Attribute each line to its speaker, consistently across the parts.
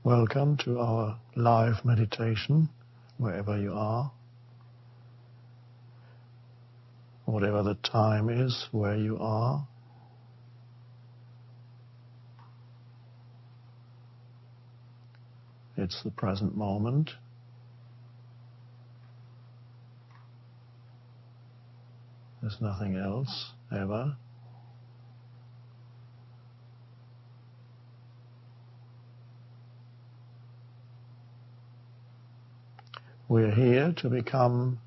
Speaker 1: Welcome to our live meditation, wherever you are, whatever the time is where you are. It's the present moment. There's nothing else, ever. We're here to become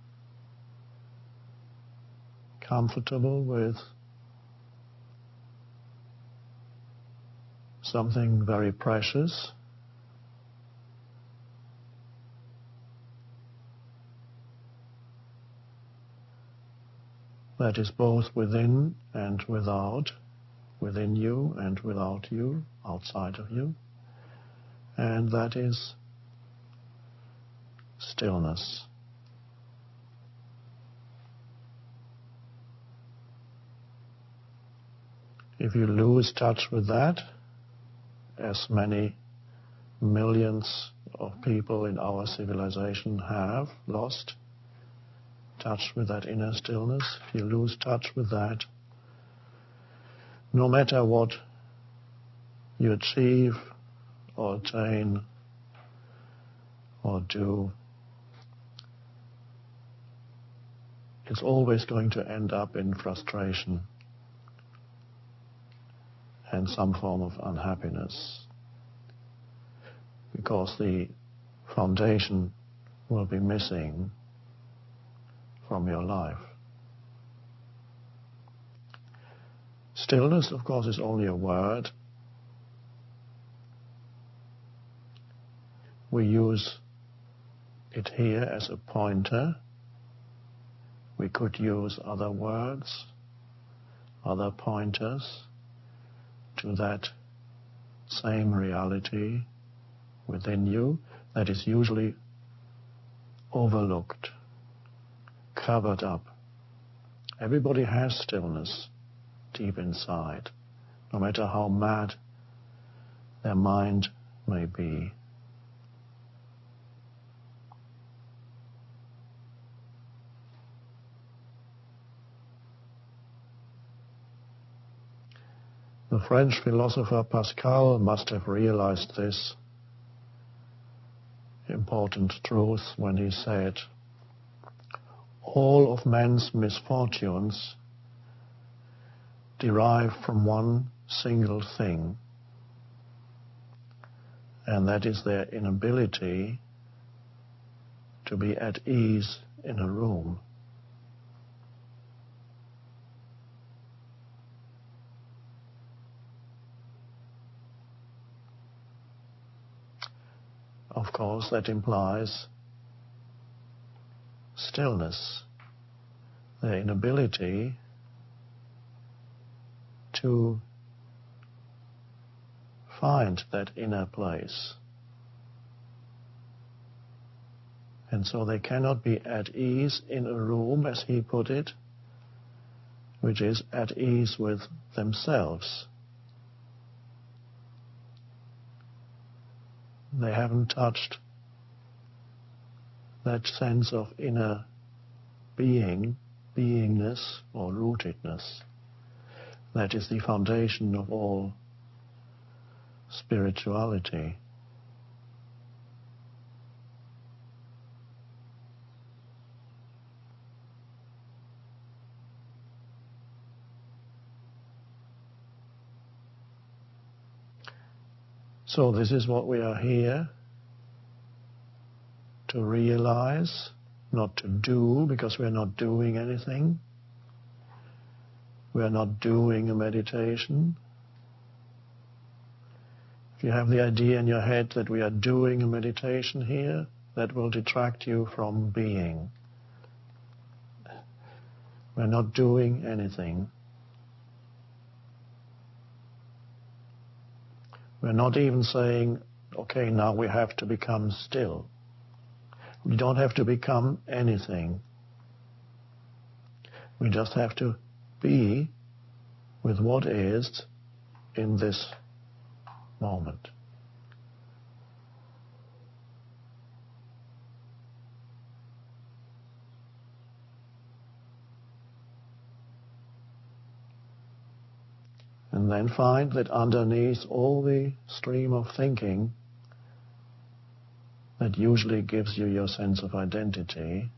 Speaker 1: comfortable with something very precious, that is both within and without, within you and without you, outside of you, and that is stillness. If you lose touch with that, as many millions of people in our civilization have lost touch with that inner stillness, if you lose touch with that, no matter what you achieve or attain or do, it's always going to end up in frustration and some form of unhappiness, because the foundation will be missing from your life. Stillness, of course, is only a word. We use it here as a pointer. We could use other words, other pointers to that same reality within you that is usually overlooked, covered up. Everybody has stillness deep inside, no matter how mad their mind may be. The French philosopher Pascal must have realized this important truth when he said, "All of man's misfortunes derive from one single thing, and that is their inability to be at ease in a room." Of course, that implies stillness, their inability to find that inner place. And so they cannot be at ease in a room, as he put it, which is at ease with themselves. They haven't touched that sense of inner being, beingness or rootedness. That is the foundation of all spirituality. So this is what we are here to realize, not to do, because we are not doing anything. We are not doing a meditation. If you have the idea in your head that we are doing a meditation here, that will detract you from being. We are not doing anything. We're not even saying, okay, now we have to become still. We don't have to become anything. We just have to be with what is in this moment. And then find that underneath all the stream of thinking that usually gives you your sense of identity,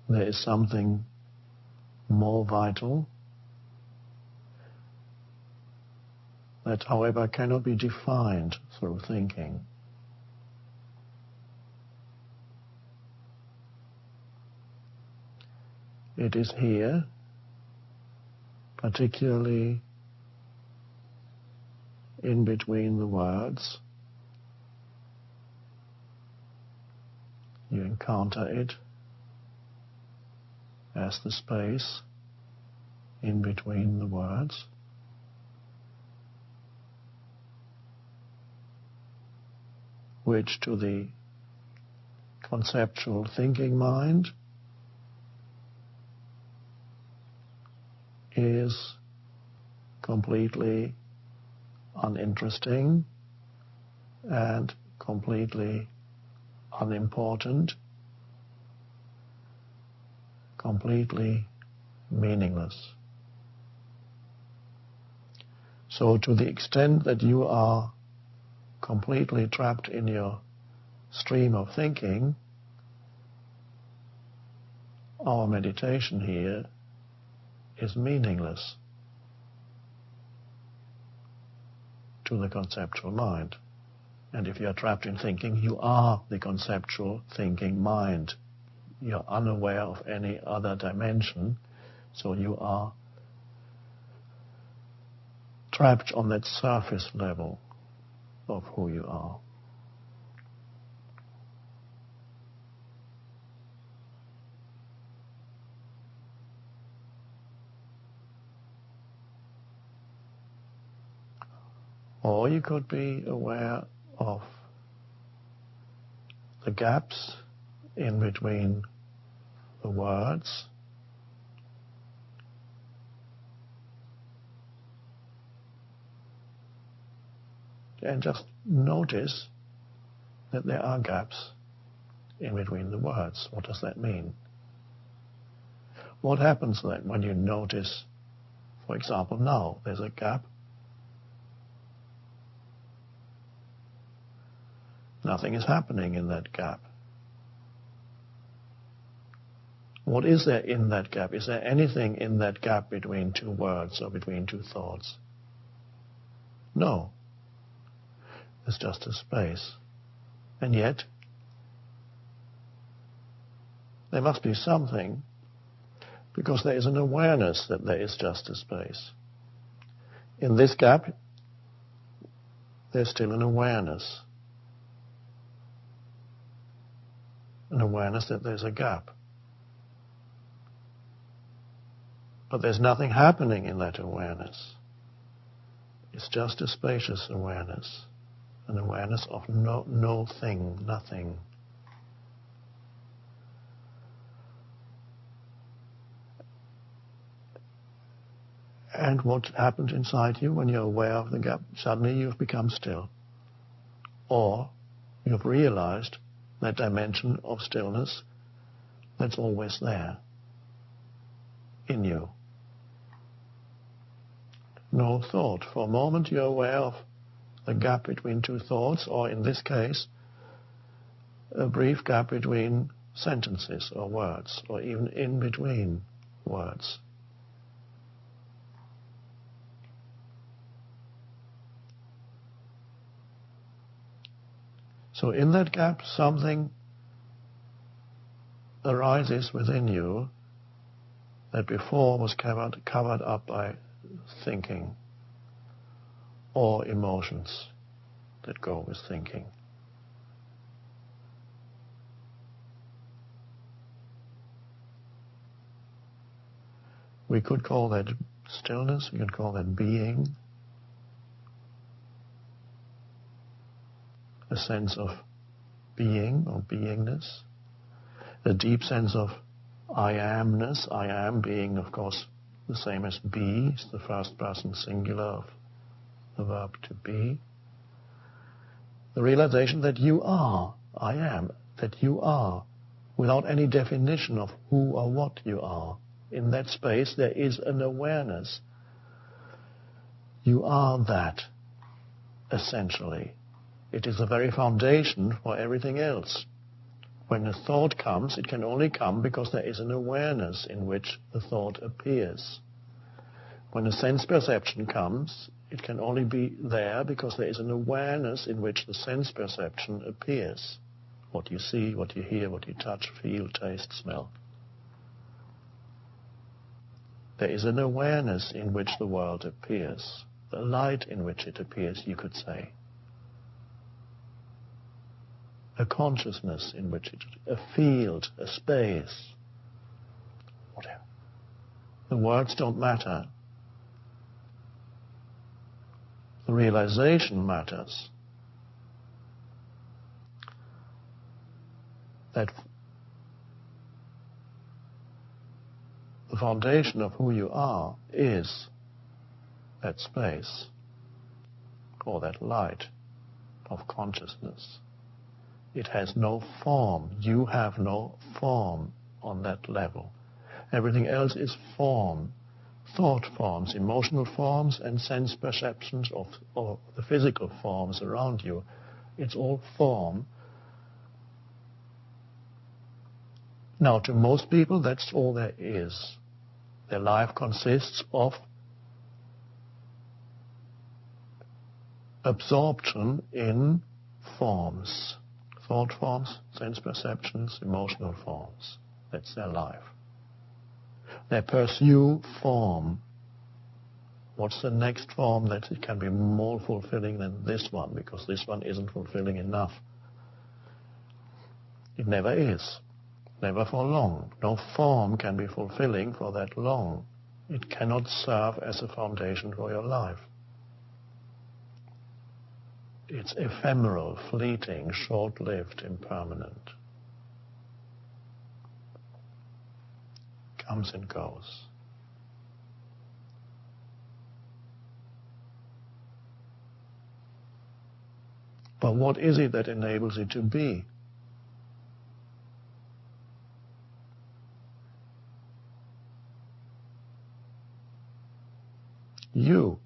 Speaker 1: there is something more vital that, however, cannot be defined through thinking. It is here, particularly in between the words. You encounter it as the space in between the words. Which to the conceptual thinking mind is completely uninteresting and completely unimportant, completely meaningless. So to the extent that you are completely trapped in your stream of thinking, our meditation here is meaningless to the conceptual mind. And if you are trapped in thinking, you are the conceptual thinking mind. You are unaware of any other dimension, so you are trapped on that surface level of who you are. Or you could be aware of the gaps in between the words, and just notice that there are gaps in between the words. What does that mean? What happens then when you notice, for example, now there's a gap? Nothing is happening in that gap. What is there in that gap? Is there anything in that gap between two words or between two thoughts? No. It's just a space. And yet, there must be something, because there is an awareness that there is just a space. In this gap, there's still an awareness. An awareness that there's a gap. But there's nothing happening in that awareness. It's just a spacious awareness. An awareness of no thing, nothing. And what happens inside you when you're aware of the gap? Suddenly you've become still. Or you've realized that dimension of stillness that's always there in you. No thought. For a moment you're aware of the gap between two thoughts, or in this case, a brief gap between sentences or words, or even in between words. So in that gap, something arises within you that before was covered up by thinking or emotions that go with thinking. We could call that stillness, we could call that being, a sense of being or beingness, a deep sense of I amness. I am being, of course, the same as be. It's the first person singular of the verb to be. The realization that you are, I am, that you are, without any definition of who or what you are. In that space there is an awareness You are that, essentially. It is the very foundation for everything else. When a thought comes, it can only come because there is an awareness in which the thought appears. When a sense perception comes, it can only be there because there is an awareness in which the sense perception appears. What you see, what you hear, what you touch, feel, taste, smell. There is an awareness in which the world appears, the light in which it appears, you could say. A consciousness in which it, a field, a space, whatever. The words don't matter. The realization matters. That the foundation of who you are is that space, or that light of consciousness. It has no form. You have no form on that level. Everything else is form. Thought forms, emotional forms, and sense perceptions of the physical forms around you. It's all form. Now, to most people, that's all there is. Their life consists of absorption in forms. Thought forms, sense perceptions, emotional forms. That's their life. They pursue form. What's the next form that can be more fulfilling than this one? Because this one isn't fulfilling enough. It never is. Never for long. No form can be fulfilling for that long. It cannot serve as a foundation for your life. It's ephemeral, fleeting, short-lived, impermanent. Comes and goes. But what is it that enables it to be? You.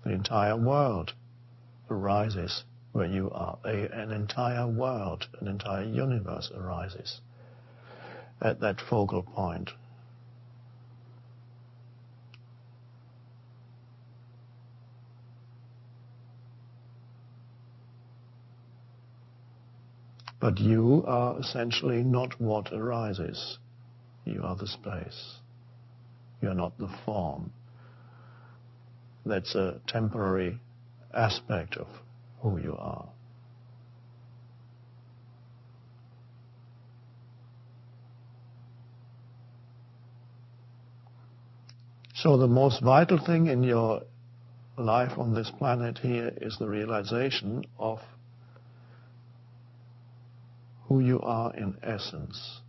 Speaker 1: The entire world arises where you are. An entire world, an entire universe arises at that focal point. But you are essentially not what arises. You are the space. You are not the form. That's a temporary aspect of who you are. So the most vital thing in your life on this planet here is the realization of who you are in essence.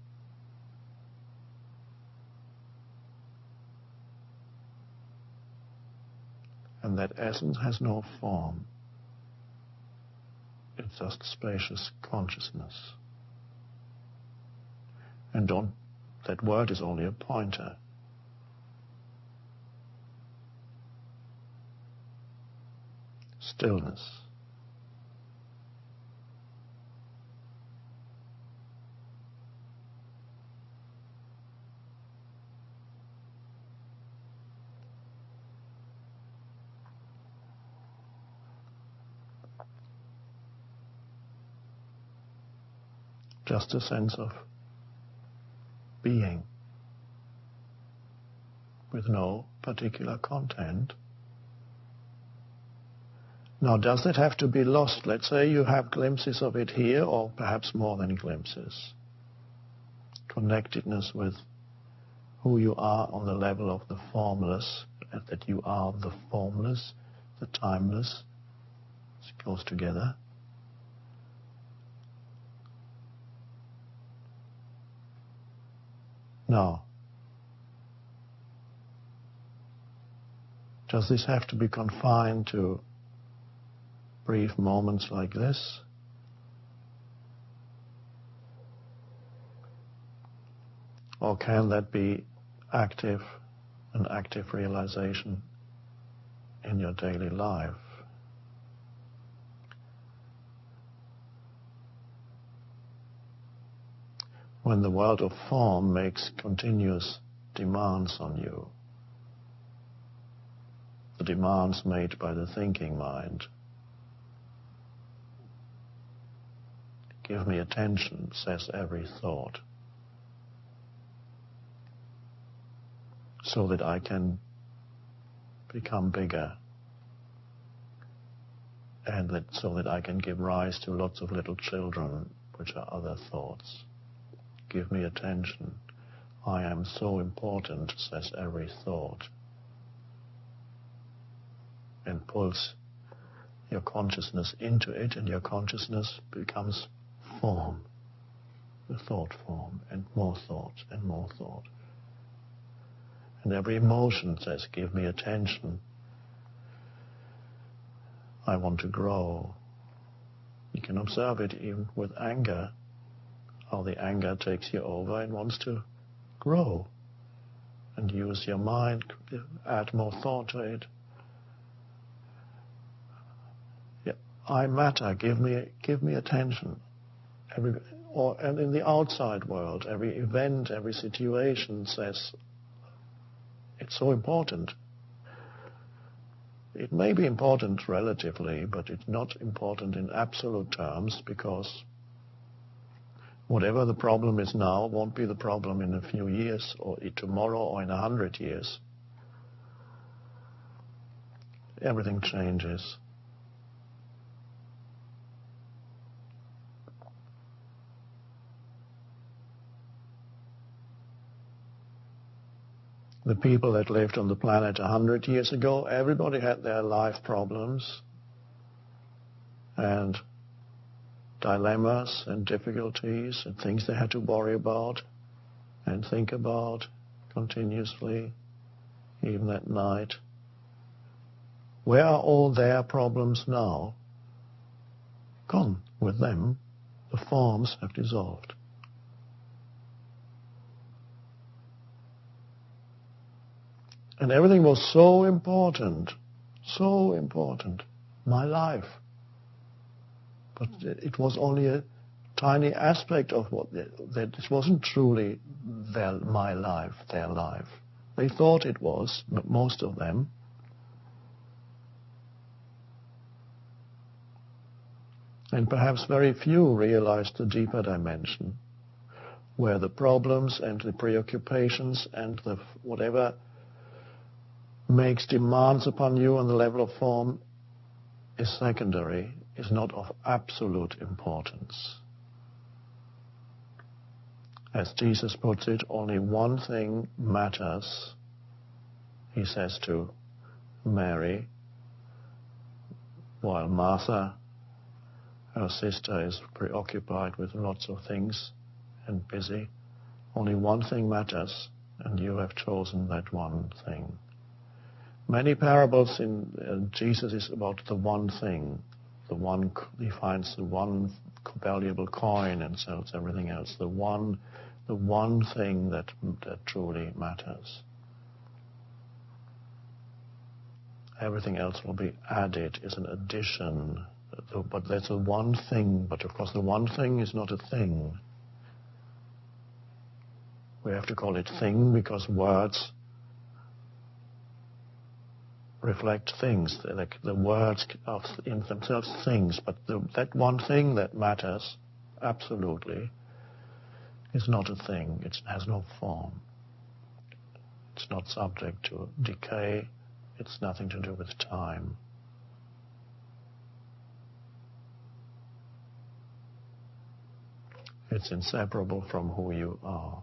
Speaker 1: And that essence has no form. It's just spacious consciousness. And that word is only a pointer. Stillness. Just a sense of being with no particular content. Now, does it have to be lost? Let's say you have glimpses of it here, or perhaps more than glimpses. Connectedness with who you are on the level of the formless, that you are the formless, the timeless. It goes together. Now, does this have to be confined to brief moments like this? Or can that be active realization in your daily life. When the world of form makes continuous demands on you, the demands made by the thinking mind, give me attention, says every thought, so that I can become bigger, and so that I can give rise to lots of little children, which are other thoughts. Give me attention. I am so important, says every thought, and pulls your consciousness into it, and your consciousness becomes form, the thought form, and more thought, and more thought. And every emotion says, give me attention. I want to grow. You can observe it even with anger, how the anger takes you over and wants to grow. And use your mind, add more thought to it. Yeah, I matter, give me attention. And in the outside world, every event, every situation says, it's so important. It may be important relatively, but it's not important in absolute terms, because whatever the problem is now won't be the problem in a few years, or tomorrow, or in 100 years. Everything changes. The people that lived on the planet 100 years ago, everybody had their life problems and dilemmas and difficulties and things they had to worry about and think about continuously, even at night. Where are all their problems now? Gone with them. The forms have dissolved. And everything was so important, my life. But it was only a tiny aspect of that it wasn't truly my life, their life. They thought it was, most of them. And perhaps very few realized the deeper dimension, where the problems and the preoccupations and the whatever makes demands upon you on the level of form is secondary, is not of absolute importance. As Jesus puts it, only one thing matters, he says to Mary, while Martha, her sister, is preoccupied with lots of things and busy. Only one thing matters, and you have chosen that one thing. Many parables in Jesus is about the one thing. He finds the one valuable coin and sells everything else. The one thing that truly matters. Everything else will be added, is an addition. But there's a one thing. But of course, the one thing is not a thing. We have to call it thing because words reflect things, like the words are in themselves things, but that one thing that matters absolutely is not a thing. It has no form. It's not subject to decay. It's nothing to do with time. It's inseparable from who you are.